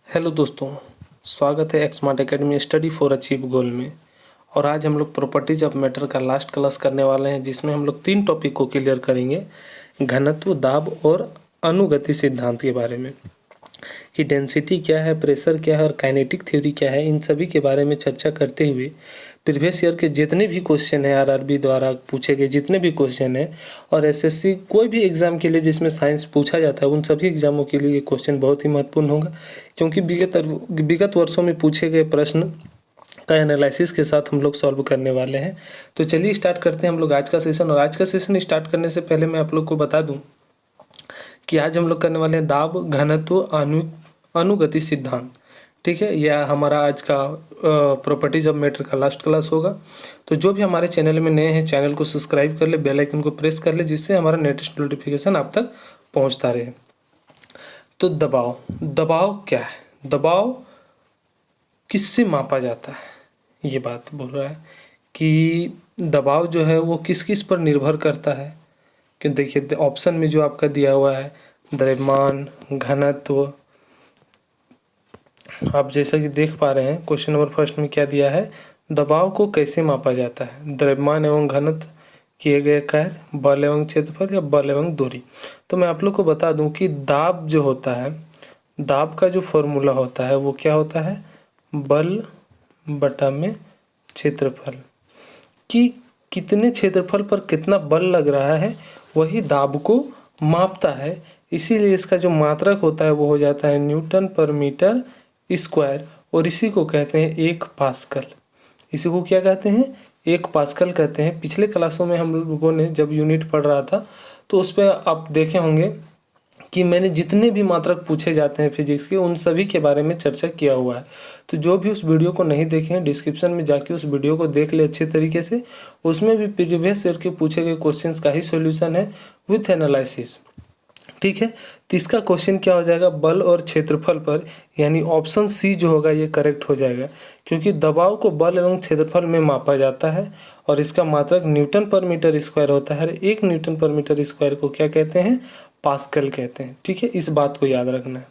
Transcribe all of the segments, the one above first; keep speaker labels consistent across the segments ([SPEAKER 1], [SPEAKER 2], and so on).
[SPEAKER 1] Hello दोस्तों, स्वागत है एक्समार्ट एकेडमी स्टडी फॉर अचीव गोल में। और आज हम लोग प्रॉपर्टीज ऑफ मैटर का लास्ट क्लास करने वाले हैं, जिसमें हम लोग 3 टॉपिक को क्लियर करेंगे। घनत्व, दाब और अनुगति सिद्धांत के बारे में, कि डेंसिटी क्या है, प्रेशर क्या है और काइनेटिक थ्योरी क्या है। इन सभी के बारे में चर्चा करते हुए प्रीवियस ईयर के जितने भी क्वेश्चन हैं, आरआरबी द्वारा पूछे गए जितने भी क्वेश्चन हैं, और एसएससी कोई भी एग्ज़ाम के लिए जिसमें साइंस पूछा जाता है, उन सभी एग्ज़ामों के लिए ये क्वेश्चन बहुत ही महत्वपूर्ण होगा, क्योंकि विगत वर्षों में पूछे गए प्रश्न का एनालिसिस के साथ हम लोग सॉल्व करने वाले हैं। तो चलिए स्टार्ट करते हैं हम लोग आज का सेशन। और आज का सेशन स्टार्ट करने से पहले मैं आप लोग को बता दूं कि आज हम लोग करने वाले हैं दाब, घनत्व, अनुगति सिद्धांत। ठीक है, यह हमारा आज का प्रॉपर्टीज ऑफ मैटर का लास्ट क्लास होगा। तो जो भी हमारे चैनल में नए हैं, चैनल को सब्सक्राइब कर ले, बेल आइकन को प्रेस कर ले, जिससे हमारा लेटेस्ट नोटिफिकेशन आप तक पहुंचता रहे। तो दबाव क्या है? दबाव किससे मापा जाता है? ये बात बोल रहा है कि दबाव जो है वो किस किस पर निर्भर करता है। कि देखिए ऑप्शन में जो आपका दिया हुआ है, द्रव्यमान, घनत्व, आप जैसा कि देख पा रहे हैं क्वेश्चन नंबर फर्स्ट में क्या दिया है, दबाव को कैसे मापा जाता है? द्रव्यमान एवं घनत्व, किए गए कार्य, बल एवं क्षेत्रफल या बल एवं दूरी। तो मैं आप लोग को बता दूं कि दाब जो होता है, दाब का जो फॉर्मूला होता है वो क्या होता है, बल बटा में क्षेत्रफल। कि कितने क्षेत्रफल पर कितना बल लग रहा है वही दाब को मापता है। इसीलिए इसका जो मात्रक होता है वो हो जाता है न्यूटन पर मीटर स्क्वायर, और इसी को कहते हैं 1 पास्कल। इसी को क्या कहते हैं? 1 पास्कल कहते हैं। पिछले क्लासों में हम लोगों ने जब यूनिट पढ़ रहा था तो उस पर आप देखे होंगे कि मैंने जितने भी मात्रक पूछे जाते हैं फिजिक्स के, उन सभी के बारे में चर्चा किया हुआ है। तो जो भी उस वीडियो को नहीं देखे हैं, डिस्क्रिप्शन में जाके उस वीडियो को देख ले अच्छे तरीके से। उसमें भी प्रीवियस ईयर के पूछे गए क्वेश्चंस का ही सॉल्यूशन है विथ एनालिसिस। ठीक है, तो इसका क्वेश्चन क्या हो जाएगा, बल और क्षेत्रफल पर, यानी ऑप्शन सी जो होगा ये करेक्ट हो जाएगा, क्योंकि दबाव को बल एवं क्षेत्रफल में मापा जाता है और इसका मात्रक न्यूटन पर मीटर स्क्वायर होता है। 1 न्यूटन पर मीटर स्क्वायर को क्या कहते हैं? पास्कल कहते हैं। ठीक है, इस बात को याद रखना है।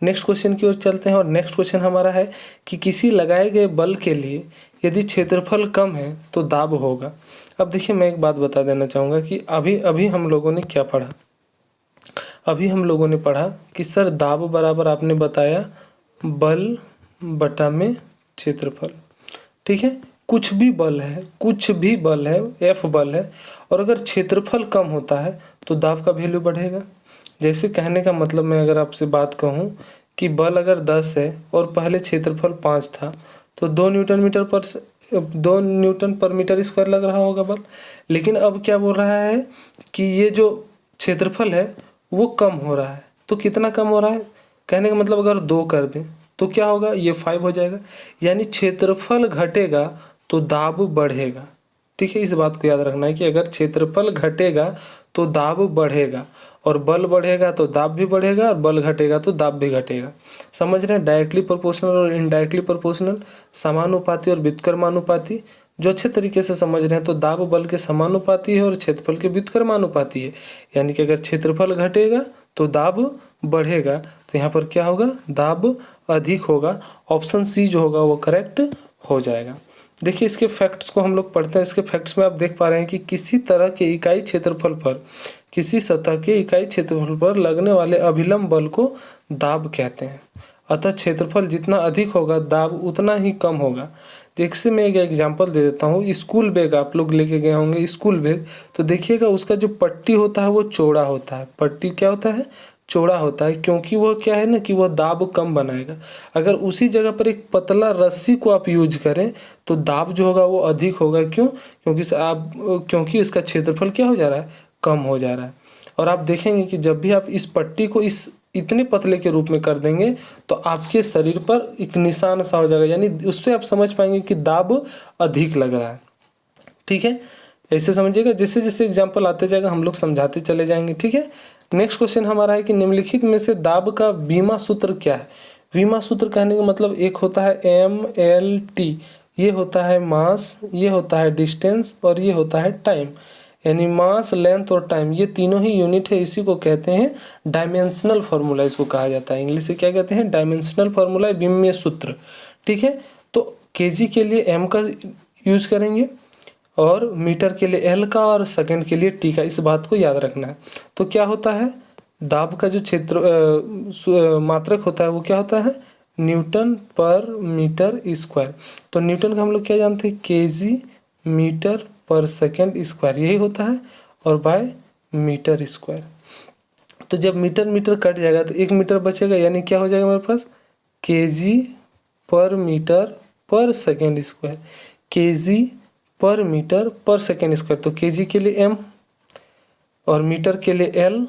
[SPEAKER 1] नेक्स्ट क्वेश्चन की ओर चलते हैं, और नेक्स्ट क्वेश्चन हमारा है कि किसी लगाए गए बल के लिए यदि क्षेत्रफल कम है तो दाब होगा। अब देखिए, मैं एक बात बता देना चाहूँगा कि अभी हम लोगों ने क्या पढ़ा। अभी हम लोगों ने पढ़ा कि सर दाब बराबर आपने बताया बल बटा में क्षेत्रफल। ठीक है, कुछ भी बल है, F बल है, और अगर क्षेत्रफल कम होता है तो दाब का वैल्यू बढ़ेगा। जैसे कहने का मतलब, मैं अगर आपसे बात कहूँ कि बल अगर 10 है और पहले क्षेत्रफल 5 था, तो 2 न्यूटन पर मीटर स्क्वायर लग रहा होगा बल। लेकिन अब क्या बोल रहा है कि ये जो क्षेत्रफल है वो कम हो रहा है। तो कितना कम हो रहा है? कहने का मतलब अगर 2 कर दें तो क्या होगा, ये 5 हो जाएगा। यानी क्षेत्रफल घटेगा तो दाब बढ़ेगा। ठीक है, इस बात को याद रखना है कि अगर क्षेत्रफल घटेगा तो दाब बढ़ेगा, और बल बढ़ेगा तो दाब भी बढ़ेगा, और बल घटेगा तो दाब भी घटेगा। समझ रहे हैं? डायरेक्टली प्रोपोर्शनल और इनडायरेक्टली प्रोपोर्शनल, समानुपाती और व्युत्क्रमानुपाती। जो अच्छे तरीके से समझ रहे हैं, तो दाब बल के समानुपाती है और क्षेत्रफल के व्युत्क्रमानुपाती है। यानी कि अगर क्षेत्रफल घटेगा तो दाब बढ़ेगा, तो यहाँ पर क्या होगा, दाब अधिक होगा। ऑप्शन सी जो होगा वो करेक्ट हो जाएगा। देखिए, इसके फैक्ट्स को हम लोग पढ़ते हैं। इसके फैक्ट्स में आप देख पा रहे हैं कि किसी तरह के इकाई क्षेत्रफल पर, किसी सतह के इकाई क्षेत्रफल पर लगने वाले अभिलंब बल को दाब कहते हैं। अतः क्षेत्रफल जितना अधिक होगा दाब उतना ही कम होगा। देखिए, मैं एक एग्जांपल दे देता हूँ। स्कूल बैग आप लोग लेके गए होंगे, स्कूल बैग, तो देखिएगा उसका जो पट्टी होता है वो चौड़ा होता है। पट्टी क्या होता है? चौड़ा होता है, क्योंकि वह क्या है ना कि वह दाब कम बनाएगा। अगर उसी जगह पर एक पतला रस्सी को आप यूज करें तो दाब जो होगा वो अधिक होगा। क्यों? क्योंकि इसका क्षेत्रफल क्या हो जा रहा है, कम हो जा रहा है। और आप देखेंगे कि जब भी आप इस पट्टी को इस इतने पतले के रूप में कर देंगे तो आपके शरीर पर एक निशान सा हो जाएगा, यानी उससे आप समझ पाएंगे कि दाब अधिक लग रहा है। ठीक है, ऐसे समझिएगा। जैसे जैसे एग्जाम्पल आते जाएगा हम लोग समझाते चले जाएंगे। ठीक है, नेक्स्ट क्वेश्चन हमारा है कि निम्नलिखित में से दाब का वीमा सूत्र क्या है? वीमा सूत्र कहने का मतलब एक होता है MLT, ये होता है मास, ये होता है डिस्टेंस, और ये होता है टाइम। यानी मास, लेंथ और टाइम ये तीनों ही यूनिट है, इसी को कहते हैं डायमेंशनल फार्मूला, इसको कहा जाता है। इंग्लिश से क्या कहते हैं? डायमेंशनल फार्मूला, विमीय सूत्र। ठीक है, तो केजी के लिए एम का यूज करेंगे और मीटर के लिए एल का और सेकंड के लिए टी का, इस बात को याद रखना है। तो क्या होता है, दाब का जो क्षेत्र मात्रक होता है वो क्या होता है? न्यूटन पर मीटर स्क्वायर। तो न्यूटन का हम लोग क्या जानते हैं? केजी मीटर पर सेकंड स्क्वायर, यही होता है, और बाय मीटर स्क्वायर। तो जब मीटर मीटर कट जाएगा तो 1 मीटर बचेगा, यानी क्या हो जाएगा हमारे पास? केजी पर मीटर पर सेकंड स्क्वायर, केजी पर मीटर पर सेकंड स्क्वायर। तो केजी के लिए एम और मीटर के लिए एल,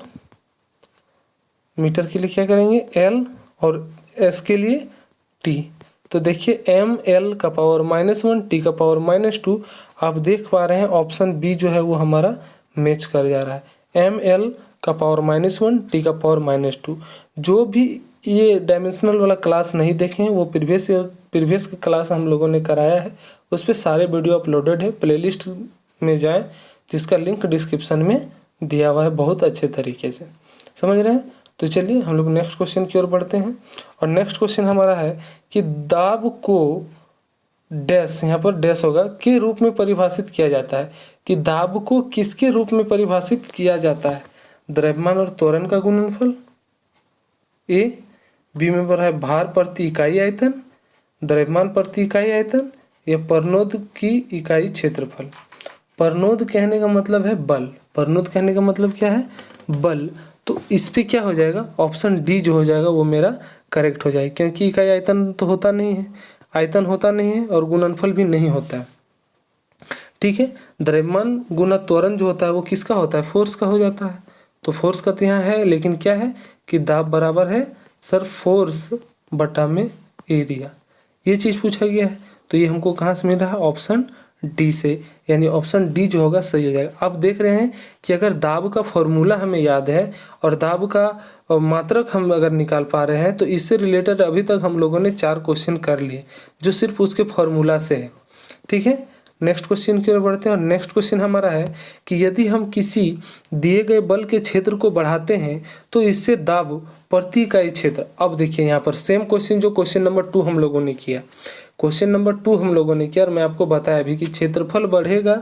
[SPEAKER 1] मीटर के लिए क्या करेंगे? एल, और एस के लिए टी। तो देखिए एम एल का पावर -1 टी का पावर -2, आप देख पा रहे हैं ऑप्शन बी जो है वो हमारा मैच कर जा रहा है। एम एल का पावर -1 टी का पावर -2। जो भी ये डायमेंशनल वाला क्लास नहीं देखे हैं वो प्रीवियस क्लास हम लोगों ने कराया है, उस पर सारे वीडियो अपलोडेड है, प्लेलिस्ट में जाएं, जिसका लिंक डिस्क्रिप्शन में दिया हुआ है बहुत अच्छे तरीके से। समझ रहे हैं? तो चलिए हम लोग नेक्स्ट क्वेश्चन की ओर बढ़ते हैं। और नेक्स्ट क्वेश्चन हमारा है कि दाब को डैश, यहाँ पर डैश होगा, के रूप में परिभाषित किया जाता है। कि दाब को किसके रूप में परिभाषित किया जाता है? द्रव्यमान और त्वरण का गुणनफल, ए। बी में पर है भार प्रति इकाई आयतन, द्रव्यमान प्रति इकाई आयतन, या परनोद की इकाई क्षेत्रफल। परनोद कहने का मतलब है बल, परनोद कहने का मतलब क्या है? बल। तो इस पे क्या हो जाएगा? ऑप्शन डी जो हो जाएगा वो मेरा करेक्ट हो जाएगा, क्योंकि इकाई आयतन तो होता नहीं है, आयतन होता नहीं है, और गुणनफल भी नहीं होता है। ठीक है, द्रव्यमान गुना त्वरण जो होता है वो किसका होता है? फोर्स का हो जाता है। तो फोर्स का तो यहाँ है, लेकिन क्या है कि दाब बराबर है सर फोर्स बटा में एरिया, ये चीज़ पूछा गया है। तो ये हमको कहाँ से मिल रहा है? ऑप्शन डी से, यानी ऑप्शन डी जो होगा सही हो जाएगा। आप देख रहे हैं कि अगर दाब का फॉर्मूला हमें याद है और दाब का मात्रक हम अगर निकाल पा रहे हैं, तो इससे रिलेटेड अभी तक हम लोगों ने 4 क्वेश्चन कर लिए जो सिर्फ उसके फॉर्मूला से है। ठीक है, नेक्स्ट क्वेश्चन की ओर बढ़ते हैं। और नेक्स्ट क्वेश्चन हमारा है कि यदि हम किसी दिए गए बल के क्षेत्र को बढ़ाते हैं तो इससे दाब प्रति इकाई क्षेत्र। अब देखिए यहाँ पर सेम क्वेश्चन जो क्वेश्चन नंबर 2 हम लोगों ने किया, क्वेश्चन नंबर 2 हम लोगों ने किया, और मैं आपको बताया भी कि क्षेत्रफल बढ़ेगा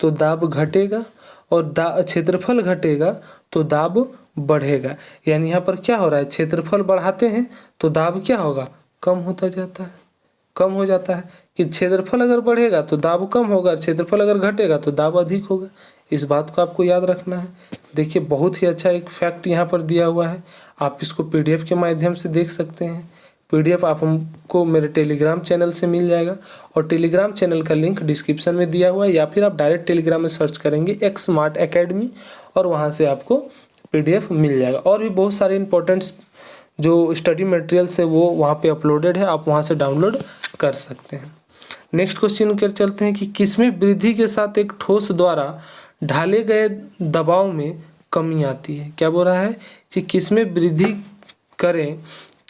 [SPEAKER 1] तो दाब घटेगा, और क्षेत्रफल घटेगा तो दाब बढ़ेगा। यानी यहाँ पर क्या हो रहा है? क्षेत्रफल बढ़ाते हैं तो दाब क्या होगा? कम होता जाता है, कम हो जाता है। कि क्षेत्रफल अगर बढ़ेगा तो दाब कम होगा, क्षेत्रफल अगर घटेगा तो दाब अधिक होगा। इस बात को आपको याद रखना है। देखिए बहुत ही अच्छा एक फैक्ट यहाँ पर दिया हुआ है, आप इसको पीडीएफ के माध्यम से देख सकते हैं। पीडीएफ आप हमको मेरे टेलीग्राम चैनल से मिल जाएगा, और टेलीग्राम चैनल का लिंक डिस्क्रिप्शन में दिया हुआ है, या फिर आप डायरेक्ट टेलीग्राम में सर्च करेंगे एक्स स्मार्ट एकेडमी, और वहाँ से आपको पीडीएफ मिल जाएगा। और भी बहुत सारे इंपॉर्टेंट्स जो स्टडी मटेरियल्स है वो वहाँ पे अपलोडेड है, आप वहाँ से डाउनलोड कर सकते हैं। नेक्स्ट क्वेश्चन कर चलते हैं कि किसमें वृद्धि के साथ एक ठोस द्वारा ढाले गए दबाव में कमी आती है। क्या बोल रहा है कि किसमें वृद्धि करें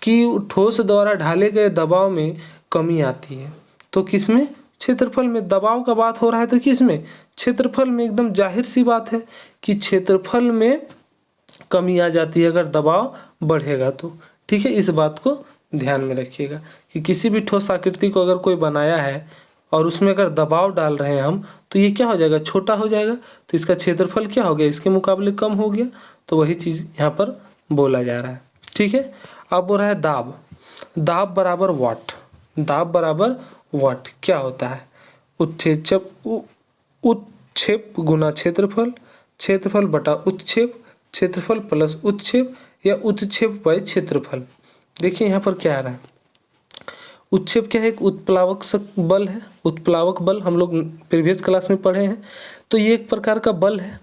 [SPEAKER 1] कि ठोस द्वारा ढाले गए दबाव में कमी आती है। तो किसमें? क्षेत्रफल में। दबाव का बात हो रहा है तो किसमें? क्षेत्रफल में। एकदम जाहिर सी बात है कि क्षेत्रफल में कमी आ जाती है अगर दबाव बढ़ेगा तो। ठीक है, इस बात को ध्यान में रखिएगा कि किसी भी ठोस आकृति को अगर कोई बनाया है और उसमें अगर दबाव डाल रहे हैं हम, तो ये क्या हो जाएगा? छोटा हो जाएगा, तो इसका क्षेत्रफल क्या हो गया? इसके मुकाबले कम हो गया। तो वही चीज़ यहाँ पर बोला जा रहा है। ठीक है, अब बोल रहा है दाब, दाब बराबर वाट, दाब बराबर वाट क्या होता है? उत्क्षेप गुना क्षेत्रफल, क्षेत्रफल बटा उत्क्षेप, क्षेत्रफल प्लस उत्क्षेप, या उत्क्षेप बाय क्षेत्रफल। देखिए यहाँ पर क्या आ रहा है, उत्क्षेप क्या है? एक उत्प्लावक बल है, उत्प्लावक बल हम लोग प्रीवियस क्लास में पढ़े हैं। तो ये एक प्रकार का बल है,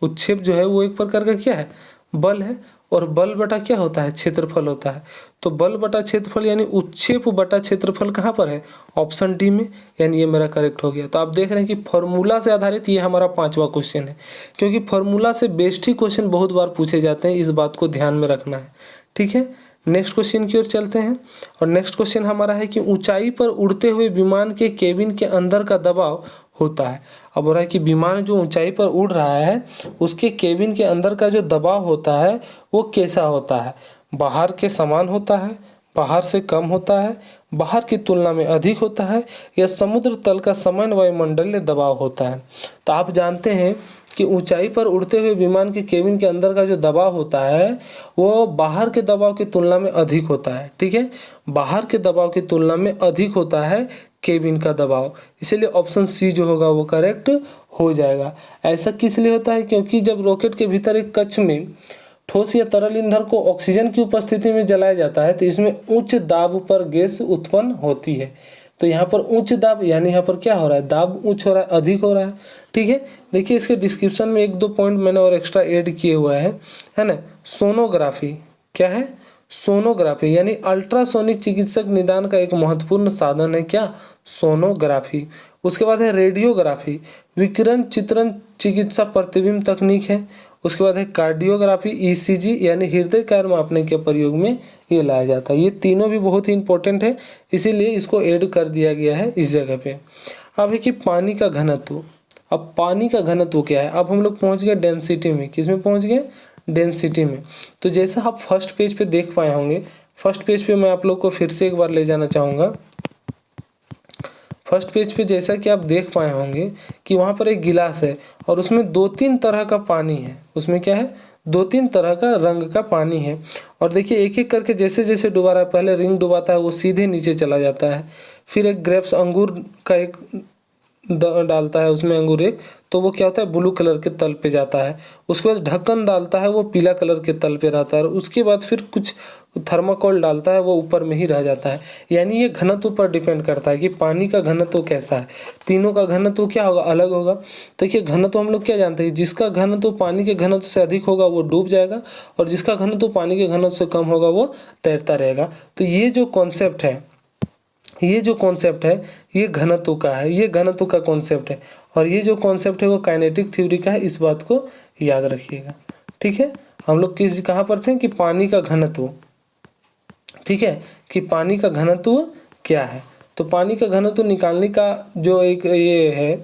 [SPEAKER 1] उत्क्षेप जो है वो एक प्रकार का क्या है? बल है। और बल बटा क्या होता है? क्षेत्रफल होता है। तो बल बटा क्षेत्रफल यानी उत्क्षेप बटा क्षेत्रफल कहाँ पर है? ऑप्शन डी में, यानी ये मेरा करेक्ट हो गया। तो आप देख रहे हैं कि फॉर्मूला से आधारित ये हमारा 5वां क्वेश्चन है, क्योंकि फॉर्मूला से बेस्ड ही क्वेश्चन बहुत बार पूछे जाते हैं, इस बात को ध्यान में रखना है। ठीक है, नेक्स्ट क्वेश्चन की ओर चलते हैं। और नेक्स्ट क्वेश्चन हमारा है कि ऊंचाई पर उड़ते हुए विमान के केबिन के अंदर का दबाव होता है। अब हो रहा है कि विमान जो ऊंचाई पर उड़ रहा है उसके केबिन के अंदर का जो दबाव होता है वो कैसा होता है, बाहर के समान होता है, बाहर से कम होता है, बाहर की तुलना में अधिक होता है, या समुद्र तल का समान वायुमंडलीय दबाव होता है। तो आप जानते हैं कि ऊंचाई पर उड़ते हुए विमान के केबिन के अंदर का जो दबाव होता है वो बाहर के दबाव की तुलना में अधिक होता है। ठीक है, बाहर के दबाव की तुलना में अधिक होता है केबिन का दबाव, इसीलिए ऑप्शन सी जो होगा वो करेक्ट हो जाएगा। ऐसा किस लिए होता है, क्योंकि जब रॉकेट के भीतर एक कक्ष में ठोस या तरल ईंधन को ऑक्सीजन की उपस्थिति में जलाया जाता है तो इसमें उच्च दाब पर गैस उत्पन्न होती है। तो यहाँ पर उच्च दाब यानी यहाँ पर क्या हो रहा है, दाब उच्च हो रहा है, अधिक हो रहा है। ठीक है, देखिए इसके डिस्क्रिप्शन में एक दो पॉइंट मैंने और एक्स्ट्रा ऐड किए हुए हैं, है ना। सोनोग्राफी क्या है, सोनोग्राफी यानी अल्ट्रासोनिक चिकित्सक निदान का एक महत्वपूर्ण साधन है क्या, सोनोग्राफी। उसके बाद है रेडियोग्राफी, विकिरण चित्रण चिकित्सा प्रतिबिंब तकनीक है। उसके बाद है कार्डियोग्राफी, ईसीजी यानी हृदय कार्य मापने के प्रयोग में ये लाया जाता है। ये तीनों भी बहुत ही इंपॉर्टेंट है, इसीलिए इसको ऐड कर दिया गया है इस जगह पे। अब है कि पानी का घनत्व, अब पानी का घनत्व क्या है, अब हम लोग पहुंच गए डेंसिटी में, किसमें पहुंच गए, डेंसिटी में। तो जैसा आप फर्स्ट पेज पे देख पाए होंगे, फर्स्ट पेज पे मैं आप लोग को फिर से एक बार ले जाना चाहूँगा। फर्स्ट पेज पे जैसा कि आप देख पाए होंगे कि वहाँ पर एक गिलास है और उसमें दो तीन तरह का पानी है, उसमें क्या है, दो तीन तरह का रंग का पानी है। और देखिए एक एक करके जैसे जैसे डुबा रहा है, पहले रिंग डुबाता है वो सीधे नीचे चला जाता है, फिर एक ग्रेप्स अंगूर का एक डालता है उसमें अंगूर एक, तो वो क्या होता है, ब्लू कलर के तल पे जाता है। उसके बाद ढक्कन डालता है, वो पीला कलर के तल पे रहता है। और उसके बाद फिर कुछ थर्माकोल डालता है, वो ऊपर में ही रह जाता है। यानी ये घनत्व पर डिपेंड करता है कि पानी का घनत्व कैसा है, तीनों का घनत्व क्या होगा, अलग होगा। देखिए घनत्व हम लोग क्या जानते हैं, जिसका घनत्व पानी के घनत्व से अधिक होगा वो डूब जाएगा, और जिसका घनत्व पानी के घनत्व से कम होगा वो तैरता रहेगा। तो ये जो कॉन्सेप्ट है, ये जो कॉन्सेप्ट है ये घनत्व का है, ये घनत्व का कॉन्सेप्ट है। और ये जो कॉन्सेप्ट है वो काइनेटिक थ्योरी का है, इस बात को याद रखिएगा। ठीक है, हम लोग किस कहाँ पर थे कि पानी का घनत्व, ठीक है, कि पानी का घनत्व क्या है। तो पानी का घनत्व निकालने का जो एक ये है,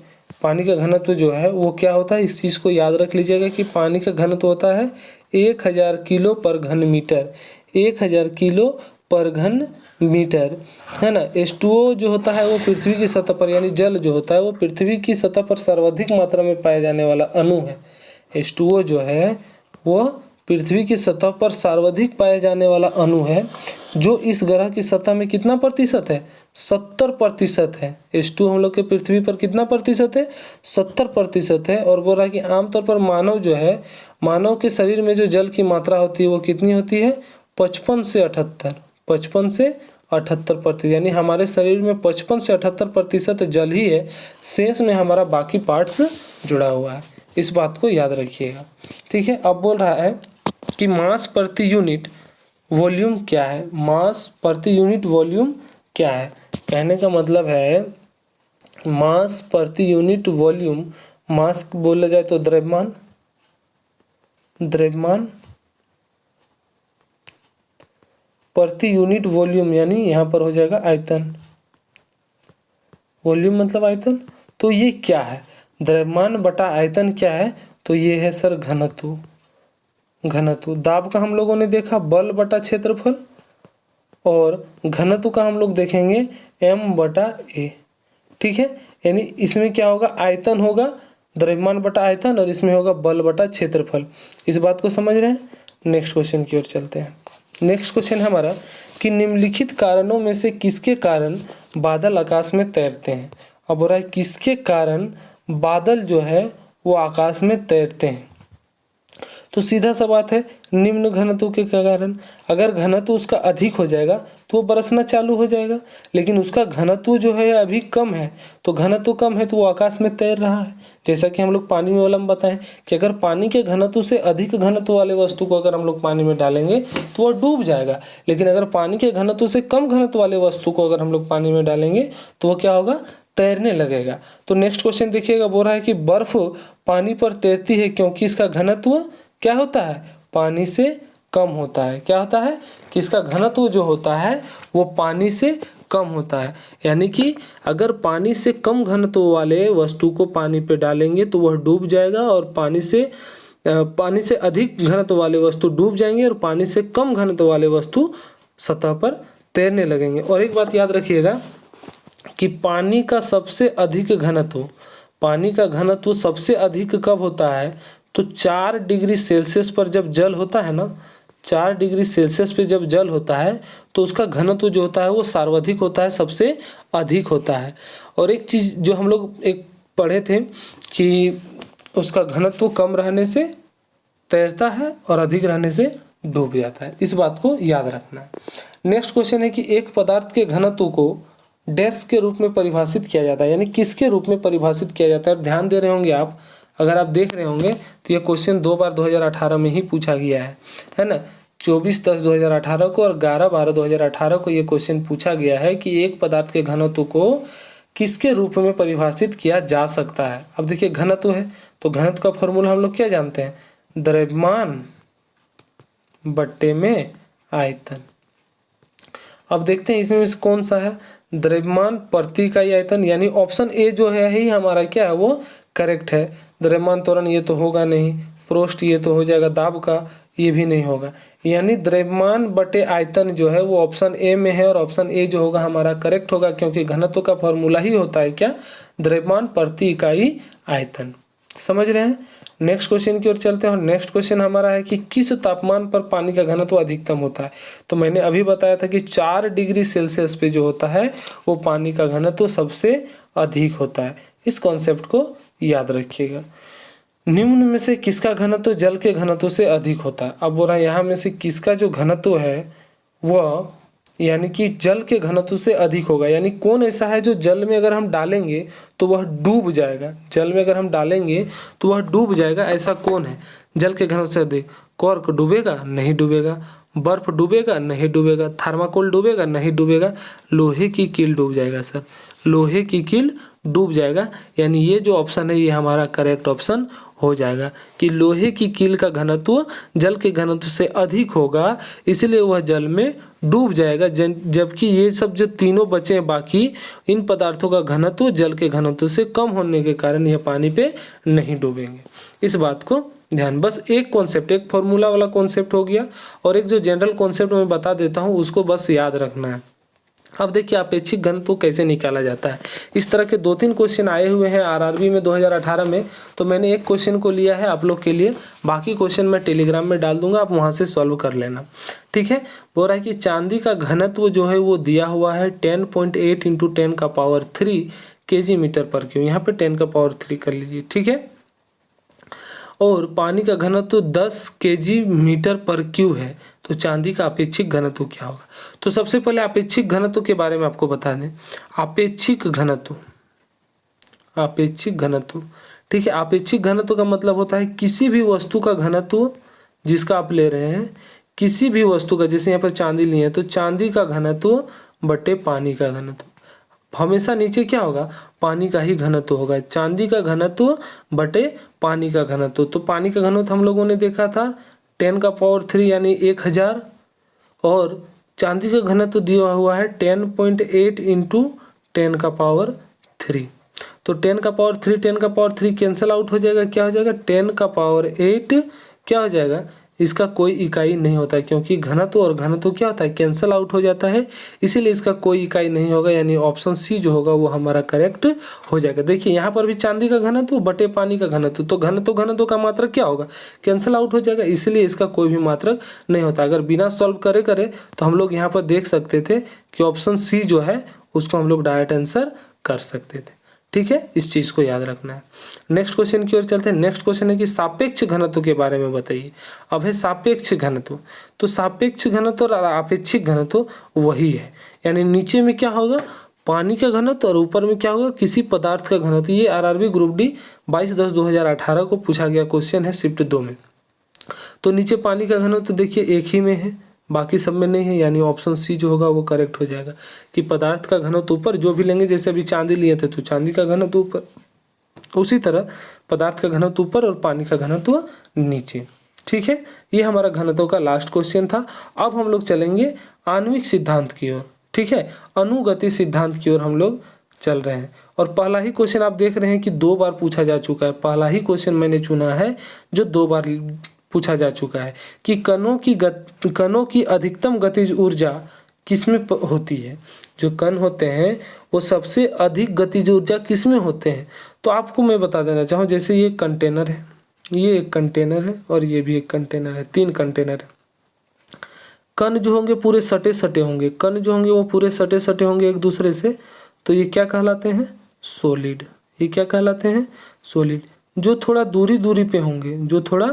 [SPEAKER 1] पानी का घनत्व जो है वो क्या होता है, इस चीज़ को याद रख लीजिएगा कि पानी का घनत्व होता है 1000 किलो पर घन मीटर, 1000 किलो पर घन मीटर, है ना। H2O जो होता है वो पृथ्वी की सतह पर, यानी जल जो होता है वो पृथ्वी की सतह पर सर्वाधिक मात्रा में पाए जाने वाला अणु है। H2O जो है वो पृथ्वी की सतह पर सर्वाधिक पाए जाने वाला अणु है, जो इस ग्रह की सतह में कितना प्रतिशत है, 70% है। H2 हम लोग के पृथ्वी पर कितना प्रतिशत है, 70% है। और बोल रहा है कि आमतौर पर मानव जो है, मानव के शरीर में जो जल की मात्रा होती है वो कितनी होती है, 55 से 78, 55 से 78%, यानी हमारे शरीर में 55 से 78% जल ही है, शेष में हमारा बाकी पार्ट्स जुड़ा हुआ है। इस बात को याद रखिएगा। ठीक है, अब बोल रहा है कि मास प्रति यूनिट वॉल्यूम क्या है, मास प्रति यूनिट वॉल्यूम क्या है। कहने का मतलब है मास प्रति यूनिट वॉल्यूम, मास बोला जाए तो द्रव्यमान, द्रव्यमान प्रति यूनिट वॉल्यूम यानी यहाँ पर हो जाएगा आयतन, वॉल्यूम मतलब आयतन। तो ये क्या है, द्रव्यमान बटा आयतन क्या है, तो ये है सर घनत्व। घनत्व दाब का हम लोगों ने देखा बल बटा क्षेत्रफल, और घनत्व का हम लोग देखेंगे m बटा a। ठीक है, यानी इसमें क्या होगा, आयतन होगा, द्रव्यमान बटा आयतन, और इसमें होगा बल बटा क्षेत्रफल। इस बात को समझ रहे हैं। नेक्स्ट क्वेश्चन की ओर चलते हैं। नेक्स्ट क्वेश्चन है हमारा कि निम्नलिखित कारणों में से किसके कारण बादल आकाश में तैरते हैं। अब हो रहा है किसके कारण बादल जो है वो आकाश में तैरते हैं। तो सीधा सा बात है, निम्न घनत्व के कारण। अगर घनत्व उसका अधिक हो जाएगा तो वो बरसना चालू हो जाएगा, लेकिन उसका घनत्व जो है अभी कम है, तो घनत्व कम है तो वो आकाश में तैर रहा है। जैसा कि हम लोग पानी में वाला में बताएं कि अगर पानी के घनत्व से अधिक घनत्व वाले वस्तु को अगर हम लोग पानी में डालेंगे तो वो डूब जाएगा, लेकिन अगर पानी के घनत्व से कम घनत्व वाले वस्तु को अगर हम लोग पानी में डालेंगे तो वो क्या होगा, तैरने लगेगा। तो नेक्स्ट क्वेश्चन देखिएगा, बोल रहा है कि बर्फ पानी पर तैरती है क्योंकि इसका घनत्व क्या होता है, पानी से कम होता है। क्या होता है कि इसका घनत्व जो होता है वो पानी से कम होता है। यानी कि अगर पानी से कम घनत्व वाले वस्तु को पानी पे डालेंगे तो वह डूब जाएगा, और पानी से अधिक घनत्व वाले वस्तु डूब जाएंगे, और पानी से कम घनत्व वाले वस्तु सतह पर तैरने लगेंगे। और एक बात याद रखिएगा कि पानी का घनत्व सबसे अधिक कब होता है, तो 4 डिग्री सेल्सियस पर जब जल होता है ना, 4 डिग्री सेल्सियस पे जब जल होता है तो उसका घनत्व जो होता है वो सर्वाधिक होता है, सबसे अधिक होता है। और एक चीज़ जो हम लोग एक पढ़े थे कि उसका घनत्व कम रहने से तैरता है और अधिक रहने से डूब जाता है। इस बात को याद रखना है। नेक्स्ट क्वेश्चन है कि एक पदार्थ के घनत्व को डैश के रूप में परिभाषित किया जाता है, यानी किसके रूप में परिभाषित किया जाता है। और ध्यान दे रहे होंगे आप, अगर आप देख रहे होंगे तो ये क्वेश्चन 2 बार 2018 में ही पूछा गया है ना। 24/10/2018 को और 11/12/2018 को ये क्वेश्चन पूछा गया है कि एक पदार्थ के घनत्व को किसके रूप में परिभाषित किया जा सकता है। अब देखिए घनत्व है तो घनत्व का फॉर्मूला हम लोग क्या जानते हैं, द्रव्यमान बट्टे में आयतन। अब देखते हैं इसमें से कौन सा है, द्रव्यमान प्रति इकाई आयतन, यानी ऑप्शन ए जो है ही हमारा क्या है वो करेक्ट है। द्रव्यमान त्वरण ये तो होगा नहीं, प्रोष्ठ ये तो हो जाएगा, दाब का ये भी नहीं होगा, यानी द्रव्यमान बटे आयतन जो है वो ऑप्शन ए में है, और ऑप्शन ए जो होगा हमारा करेक्ट होगा, क्योंकि घनत्व का फॉर्मूला ही होता है क्या, द्रव्यमान प्रति इकाई आयतन। समझ रहे हैं। नेक्स्ट क्वेश्चन की ओर चलते हैं, और नेक्स्ट क्वेश्चन हमारा है कि किस तापमान पर पानी का घनत्व अधिकतम होता है। तो मैंने अभी बताया था कि 4 डिग्री सेल्सियस पे जो होता है वो पानी का घनत्व सबसे अधिक होता है। इस कॉन्सेप्ट को याद रखिएगा। निम्न में से किसका घनत्व जल के घनत्व से अधिक होता है। अब बोल रहा है यहाँ में से किसका जो घनत्व है वह यानी कि जल के घनत्व से अधिक होगा, यानी कौन ऐसा है जो जल में अगर हम डालेंगे तो वह डूब जाएगा, जल में अगर हम डालेंगे तो वह डूब जाएगा, ऐसा कौन है जल के घनत्व से अधिक। कॉर्क डूबेगा, नहीं डूबेगा। बर्फ डूबेगा, नहीं डूबेगा। थर्माकोल डूबेगा, नहीं डूबेगा। लोहे की कील डूब जाएगा सर, लोहे की कील डूब जाएगा, यानी ये जो ऑप्शन है ये हमारा करेक्ट ऑप्शन हो जाएगा कि लोहे की कील का घनत्व जल के घनत्व से अधिक होगा, इसलिए वह जल में डूब जाएगा। जबकि ये सब जो तीनों बचे हैं बाकी, इन पदार्थों का घनत्व जल के घनत्व से कम होने के कारण यह पानी पे नहीं डूबेंगे। इस बात को ध्यान, बस एक कॉन्सेप्ट, एक फॉर्मूला वाला कॉन्सेप्ट हो गया, और एक जो जनरल कॉन्सेप्ट मैं बता देता हूँ उसको बस याद रखना है। अब देखिए अपेक्षिक घनत्व कैसे निकाला जाता है। इस तरह के 2-3 क्वेश्चन आए हुए हैं आरआरबी में 2018 में, तो मैंने एक क्वेश्चन को लिया है आप लोग के लिए, बाकी क्वेश्चन मैं टेलीग्राम में डाल दूंगा, आप वहां से सॉल्व कर लेना। ठीक है। बोल रहा है कि चांदी का घनत्व जो है वो दिया हुआ है 10.8 × 10³ kg मीटर पर क्यूब, यहाँ पे 10³ कर लीजिए। ठीक है। और पानी का घनत्व 10 kg मीटर पर क्यूब है, तो चांदी का अपेक्षिक घनत्व क्या होगा। तो सबसे पहले अपेक्षिक घनत्व के बारे में आपको बता दें। अपेक्षिक घनत्व, ठीक है। अपेक्षिक घनत्व का मतलब होता है किसी भी वस्तु का घनत्व जिसका आप ले रहे हैं, किसी भी वस्तु का, जैसे यहाँ पर चांदी लिए हैं तो चांदी का घनत्व बटे पानी का घनत्व, हमेशा नीचे क्या होगा, पानी का ही घनत्व होगा। चांदी का घनत्व बटे पानी का घनत्व, तो पानी का घनत्व हम लोगों ने देखा था 10³ यानी 1000, और चांदी का घनत्व दिया हुआ है 10.8 × 10³ तो 10³ कैंसिल आउट हो जाएगा, क्या हो जाएगा 10⁸ क्या हो जाएगा, इसका कोई इकाई नहीं होता है, क्योंकि घनत्व और घनत्व क्या होता है कैंसिल आउट हो जाता है, इसीलिए इसका कोई इकाई नहीं होगा, यानी ऑप्शन सी जो होगा वो हमारा करेक्ट हो जाएगा। देखिए यहाँ पर भी चांदी का घनत्व बटे पानी का घनत्व, तो घनत्व का मात्रक क्या होगा, कैंसिल आउट हो जाएगा, इसलिए इसका कोई भी मात्रक नहीं होता। अगर बिना सॉल्व करे तो हम लोग यहाँ पर देख सकते थे कि ऑप्शन सी जो है उसको हम लोग डायरेक्ट आंसर कर सकते थे। ठीक है, इस चीज़ को याद रखना है। नेक्स्ट क्वेश्चन की ओर चलते हैं। नेक्स्ट क्वेश्चन है कि सापेक्ष घनत्व के बारे में बताइए। अब है सापेक्ष घनत्व, तो सापेक्ष घनत्व और अपेक्षिक घनत्व वही है, यानी नीचे में क्या होगा पानी का घनत्व और ऊपर में क्या होगा किसी पदार्थ का घनत्व। ये आरआरबी ग्रुप डी 22/10/2018 को पूछा गया क्वेश्चन है शिफ्ट 2 में। तो नीचे पानी का घनत्व देखिए एक ही में है, बाकी सब में नहीं है, यानी ऑप्शन सी जो होगा वो करेक्ट हो जाएगा कि पदार्थ का घनत्व ऊपर जो भी लेंगे, जैसे अभी चांदी लिए थे तो चांदी का घनत्व ऊपर, उसी तरह पदार्थ का घनत्व ऊपर और पानी का घनत्व नीचे। ठीक है, ये हमारा घनत्व का लास्ट क्वेश्चन था। अब हम लोग चलेंगे आणविक सिद्धांत की ओर। ठीक है, अनुगति सिद्धांत की ओर हम लोग चल रहे हैं। और पहला ही क्वेश्चन आप देख रहे हैं कि 2 बार पूछा जा चुका है। पहला ही क्वेश्चन मैंने चुना है जो 2 बार पूछा जा चुका है कि कणों की अधिकतम गतिज ऊर्जा किसमें होती है। जो कण होते हैं वो सबसे अधिक गतिज ऊर्जा किसमें होते हैं। तो आपको मैं बता देना चाहूँ, जैसे ये कंटेनर है, ये एक कंटेनर है और ये भी एक कंटेनर है, 3 कंटेनर है। कण जो होंगे पूरे सटे सटे होंगे, कण जो होंगे वो पूरे सटे सटे होंगे एक दूसरे से, तो ये क्या कहलाते हैं, सॉलिड। ये क्या कहलाते हैं, सॉलिड। जो थोड़ा दूरी पे होंगे, जो थोड़ा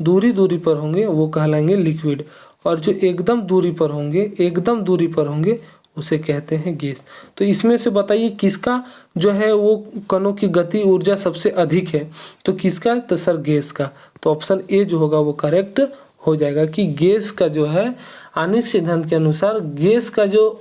[SPEAKER 1] दूरी पर होंगे वो कहलाएंगे लिक्विड, और जो एकदम दूरी पर होंगे उसे कहते हैं गैस। तो इसमें से बताइए किसका जो है वो कणों की गति ऊर्जा सबसे अधिक है। तो किसका, तो सर गैस का। तो ऑप्शन ए जो होगा वो करेक्ट हो जाएगा कि गैस का जो है आणविक सिद्धांत के अनुसार गैस का जो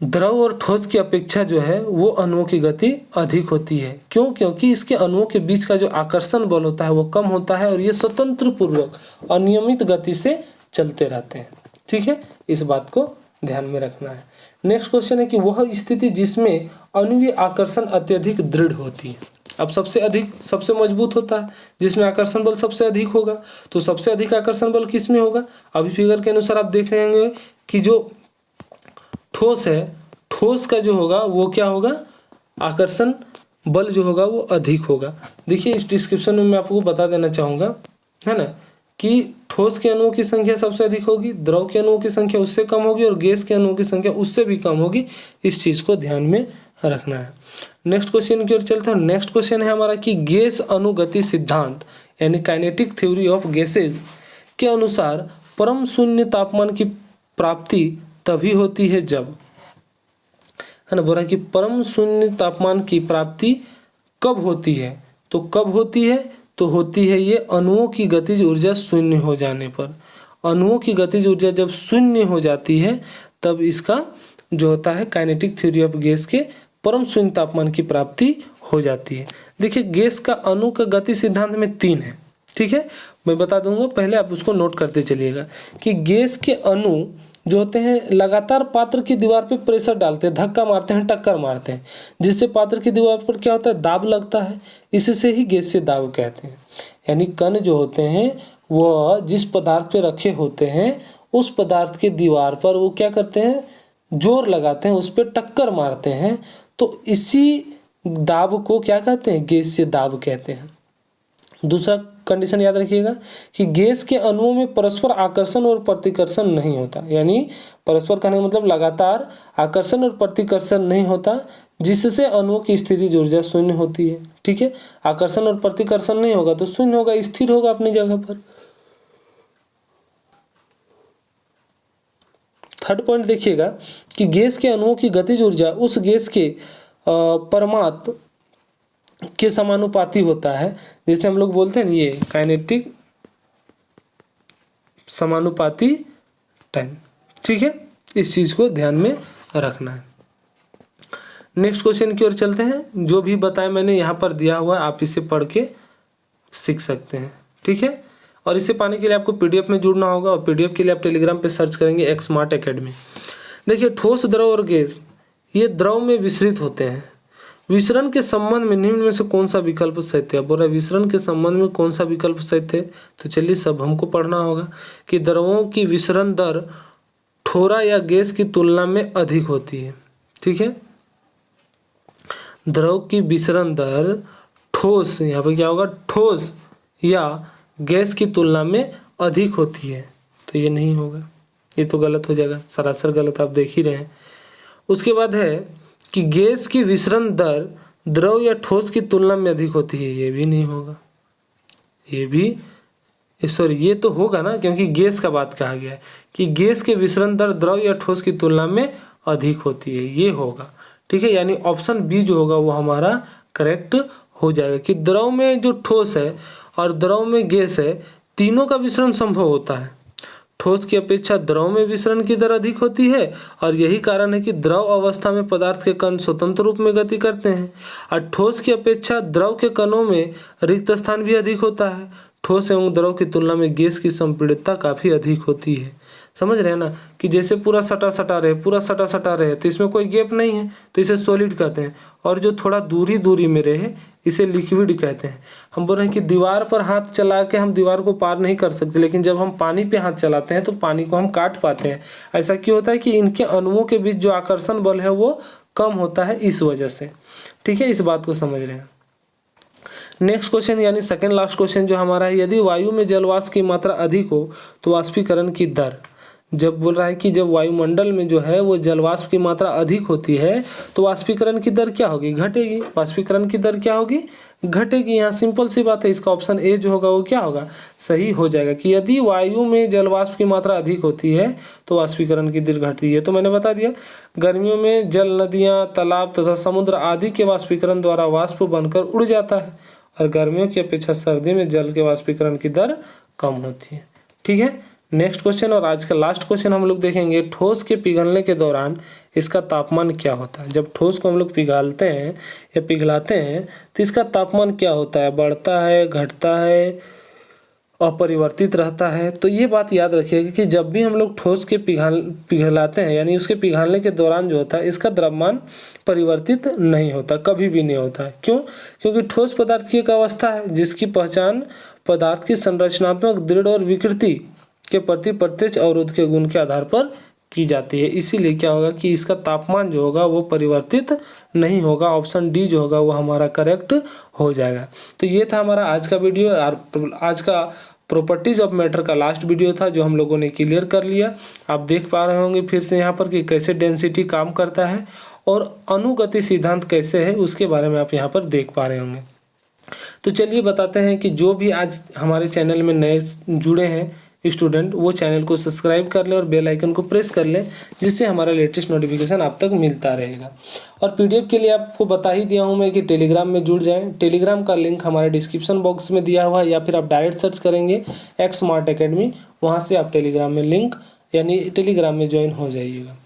[SPEAKER 1] द्रव और ठोस की अपेक्षा जो है वो अणुओं की गति अधिक होती है। क्यों, क्योंकि इसके अणुओं के बीच का जो आकर्षण बल होता है वो कम होता है और ये स्वतंत्र पूर्वक अनियमित गति से चलते रहते हैं। ठीक है, इस बात को ध्यान में रखना है। नेक्स्ट क्वेश्चन है कि वह स्थिति जिसमें अणुवीय आकर्षण अत्यधिक दृढ़ होती है। अब सबसे मजबूत होता है जिसमें आकर्षण बल सबसे अधिक होगा। तो सबसे अधिक आकर्षण बल किस में होगा, अभी फिगर के अनुसार आप देख रहे होंगे कि जो ठोस है, ठोस का जो होगा वो क्या होगा, आकर्षण बल जो होगा वो अधिक होगा। देखिए इस डिस्क्रिप्शन में मैं आपको बता देना चाहूँगा, है ना, कि ठोस के अणुओं की संख्या सबसे अधिक होगी, द्रव के अणुओं की संख्या उससे कम होगी और गैस के अणुओं की संख्या उससे भी कम होगी। इस चीज़ को ध्यान में रखना है। नेक्स्ट क्वेश्चन की ओर चलते हैं। नेक्स्ट क्वेश्चन है हमारा कि गैस अनुगति सिद्धांत यानी काइनेटिक थ्योरी ऑफ गैसेज के अनुसार परम शून्य तापमान की प्राप्ति तभी होती है जब, है ना, बोल रहा है कि परम शून्य तापमान की प्राप्ति कब होती है। तो कब होती है, तो होती है ये अणुओं की गतिज ऊर्जा शून्य हो जाने पर। अणुओं की गतिज ऊर्जा जब शून्य हो जाती है तब इसका जो होता है काइनेटिक थ्योरी ऑफ गैस के परम शून्य तापमान की प्राप्ति हो जाती है। देखिए गैस का अणु का गति सिद्धांत में 3 है। ठीक है, मैं बता दूंगा, पहले आप उसको नोट करते चलिएगा कि गैस के अणु जो होते हैं लगातार पात्र की दीवार पे प्रेशर डालते हैं, धक्का मारते हैं, टक्कर मारते हैं, जिससे पात्र की दीवार पर क्या होता है, दाब लगता है। इससे ही गैसीय दाब कहते हैं। यानी कण जो होते हैं वह जिस पदार्थ पे रखे होते हैं उस पदार्थ के दीवार पर वो क्या करते हैं, जोर लगाते हैं, उस पर टक्कर मारते हैं। तो इसी दाब को क्या कहते हैं, गैसीय दाब कहते हैं। दूसरा कंडीशन याद रखिएगा कि गैस के अणुओं में परस्पर आकर्षण और प्रतिकर्षण नहीं होता। यानी परस्पर कहने का मतलब लगातार आकर्षण और प्रतिकर्षण नहीं होता, जिससे अणुओं की स्थितिज ऊर्जा शून्य होती है। ठीक है, आकर्षण और प्रतिकर्षण नहीं होगा तो शून्य होगा, स्थिर होगा अपनी जगह पर। थर्ड पॉइंट देखिएगा कि गैस के अणुओं की गतिज ऊर्जा उस गैस के परमाणु के समानुपाती होता है। जैसे हम लोग बोलते हैं ना, ये काइनेटिक समानुपाती टाइम। ठीक है, इस चीज़ को ध्यान में रखना है। नेक्स्ट क्वेश्चन की ओर चलते हैं। जो भी बताया मैंने यहाँ पर दिया हुआ है, आप इसे पढ़ के सीख सकते हैं। ठीक है, और इसे पाने के लिए आपको PDF में जुड़ना होगा और PDF के लिए आप टेलीग्राम पे सर्च करेंगे एक्स स्मार्ट एकेडमी। देखिए ठोस, द्रव और गैस ये द्रव में विसरित होते हैं। विसरण के संबंध में निम्न में से कौन सा विकल्प सत्य है। बोला विसरण के संबंध में कौन सा विकल्प सत्य है, तो चलिए सब हमको पढ़ना होगा कि द्रवों की विसरण दर ठोरा या गैस की तुलना में अधिक होती है। ठीक है, द्रव की विसरण दर ठोस, यहाँ पर क्या होगा, ठोस या गैस की तुलना में अधिक होती है। तो ये नहीं होगा, ये तो गलत हो जाएगा, सरासर गलत, आप देख ही रहे हैं। उसके बाद है कि गैस की विसरण दर द्रव या ठोस की तुलना में अधिक होती है। ये भी नहीं होगा, ये भी सॉरी ये तो होगा ना, क्योंकि गैस का बात कहा गया है कि गैस की विसरण दर द्रव या ठोस की तुलना में अधिक होती है, ये होगा। ठीक है, यानी ऑप्शन बी जो होगा वो हमारा करेक्ट हो जाएगा कि द्रव में जो ठोस है और द्रव में गैस है, तीनों का विसरण संभव होता है। ठोस की अपेक्षा द्रव में विसरण की दर अधिक होती है और यही कारण है कि द्रव अवस्था में पदार्थ के कण स्वतंत्र रूप में गति करते हैं और ठोस की अपेक्षा द्रव के कणों में रिक्त स्थान भी अधिक होता है। ठोस एवं द्रव की तुलना में गैस की संपीड़ितता काफ़ी अधिक होती है। समझ रहे हैं ना कि जैसे पूरा सटा सटा रहे तो इसमें कोई गैप नहीं है तो इसे सॉलिड कहते हैं, और जो थोड़ा दूरी में रहे इसे लिक्विड कहते हैं। हम बोल रहे हैं कि दीवार पर हाथ चला के हम दीवार को पार नहीं कर सकते, लेकिन जब हम पानी पे हाथ चलाते हैं तो पानी को हम काट पाते हैं। ऐसा क्यों होता है कि इनके अणुओं के बीच जो आकर्षण बल है वो कम होता है इस वजह से। ठीक है, इस बात को समझ रहे हैं। नेक्स्ट क्वेश्चन यानी सेकंड लास्ट क्वेश्चन जो हमारा है, यदि वायु में जलवाष्प की मात्रा अधिक हो तो वाष्पीकरण की दर। जब बोल रहा है कि जब वायुमंडल में जो है वो जलवाष्प की मात्रा अधिक होती है तो वाष्पीकरण की दर क्या होगी, घटेगी। वाष्पीकरण की दर क्या होगी, घटेगी। यहाँ सिंपल सी बात है, इसका ऑप्शन ए जो होगा वो क्या होगा, सही हो जाएगा कि यदि वायु में जलवाष्प की मात्रा अधिक होती है तो वाष्पीकरण की दर घटती है। तो मैंने बता दिया, गर्मियों में जल नदियाँ, तालाब तथा समुद्र आदि के वाष्पीकरण द्वारा वाष्प बनकर उड़ जाता है, और गर्मियों की अपेक्षा सर्दी में जल के वाष्पीकरण की दर कम होती है। ठीक है, नेक्स्ट क्वेश्चन और आज का लास्ट क्वेश्चन हम लोग देखेंगे, ठोस के पिघलने के दौरान इसका तापमान क्या होता है। जब ठोस को हम लोग पिघालते हैं या पिघलाते हैं तो इसका तापमान क्या होता है, बढ़ता है, घटता है, अपरिवर्तित रहता है। तो ये बात याद रखिएगा कि जब भी हम लोग ठोस के पिघलाते हैं यानी उसके पिघालने के दौरान जो होता है इसका द्रव्यमान परिवर्तित नहीं होता, कभी भी नहीं होता है। क्यों? क्योंकि ठोस पदार्थ की एक अवस्था है जिसकी पहचान पदार्थ की संरचनात्मक दृढ़ और विकृति के प्रति प्रत्यक्ष अवरोध के गुण के आधार पर की जाती है। इसीलिए क्या होगा कि इसका तापमान जो होगा वो परिवर्तित नहीं होगा। ऑप्शन डी जो होगा वो हमारा करेक्ट हो जाएगा। तो ये था हमारा आज का वीडियो, आज का प्रॉपर्टीज ऑफ मैटर का लास्ट वीडियो था जो हम लोगों ने क्लियर कर लिया। आप देख पा रहे होंगे फिर से यहाँ पर कि कैसे डेंसिटी काम करता है और अनुगति सिद्धांत कैसे है उसके बारे में आप यहाँ पर देख पा रहे होंगे। तो चलिए बताते हैं कि जो भी आज हमारे चैनल में नए जुड़े हैं स्टूडेंट, वो चैनल को सब्सक्राइब कर लें और बेल आइकन को प्रेस कर लें, जिससे हमारा लेटेस्ट नोटिफिकेशन आप तक मिलता रहेगा। और पीडीएफ के लिए आपको बता ही दिया हूँ मैं कि टेलीग्राम में जुड़ जाएं। टेलीग्राम का लिंक हमारे डिस्क्रिप्शन बॉक्स में दिया हुआ है, या फिर आप डायरेक्ट सर्च करेंगे एक्स स्मार्ट अकेडमी, वहाँ से आप टेलीग्राम में लिंक यानी टेलीग्राम में ज्वाइन हो जाइएगा।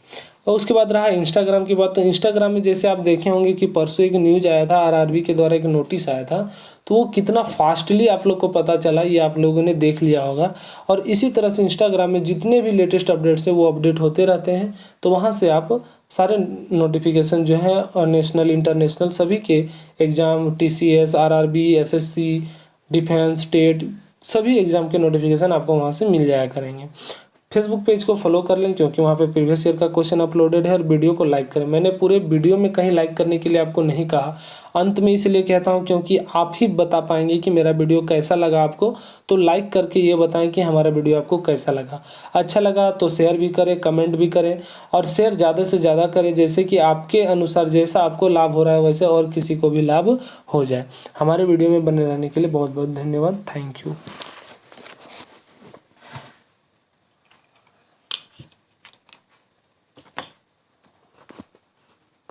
[SPEAKER 1] और उसके बाद रहा इंस्टाग्राम की बात, तो इंस्टाग्राम में जैसे आप देखे होंगे कि परसों एक न्यूज़ आया था, आरआरबी के द्वारा एक नोटिस आया था, तो वो कितना फास्टली आप लोग को पता चला ये आप लोगों ने देख लिया होगा। और इसी तरह से इंस्टाग्राम में जितने भी लेटेस्ट अपडेट्स हैं वो अपडेट होते रहते हैं, तो वहाँ से आप सारे नोटिफिकेशन जो हैं और नेशनल इंटरनेशनल सभी के exam, TCS, RRB, SSC, defence, TET, सभी एग्ज़ाम के नोटिफिकेशन आपको वहाँ से मिल जाया करेंगे। फेसबुक पेज को फॉलो कर लें क्योंकि वहाँ पे प्रीवियस ईयर का क्वेश्चन अपलोडेड है, और वीडियो को लाइक करें। मैंने पूरे वीडियो में कहीं लाइक करने के लिए आपको नहीं कहा, अंत में इसलिए कहता हूँ क्योंकि आप ही बता पाएंगे कि मेरा वीडियो कैसा लगा आपको। तो लाइक करके ये बताएं कि हमारा वीडियो आपको कैसा लगा। अच्छा लगा तो शेयर भी करें, कमेंट भी करें, और शेयर ज़्यादा से ज़्यादा करें, जैसे कि आपके अनुसार जैसा आपको लाभ हो रहा है वैसे और किसी को भी लाभ हो जाए। हमारे वीडियो में बने रहने के लिए बहुत बहुत धन्यवाद। Thank you.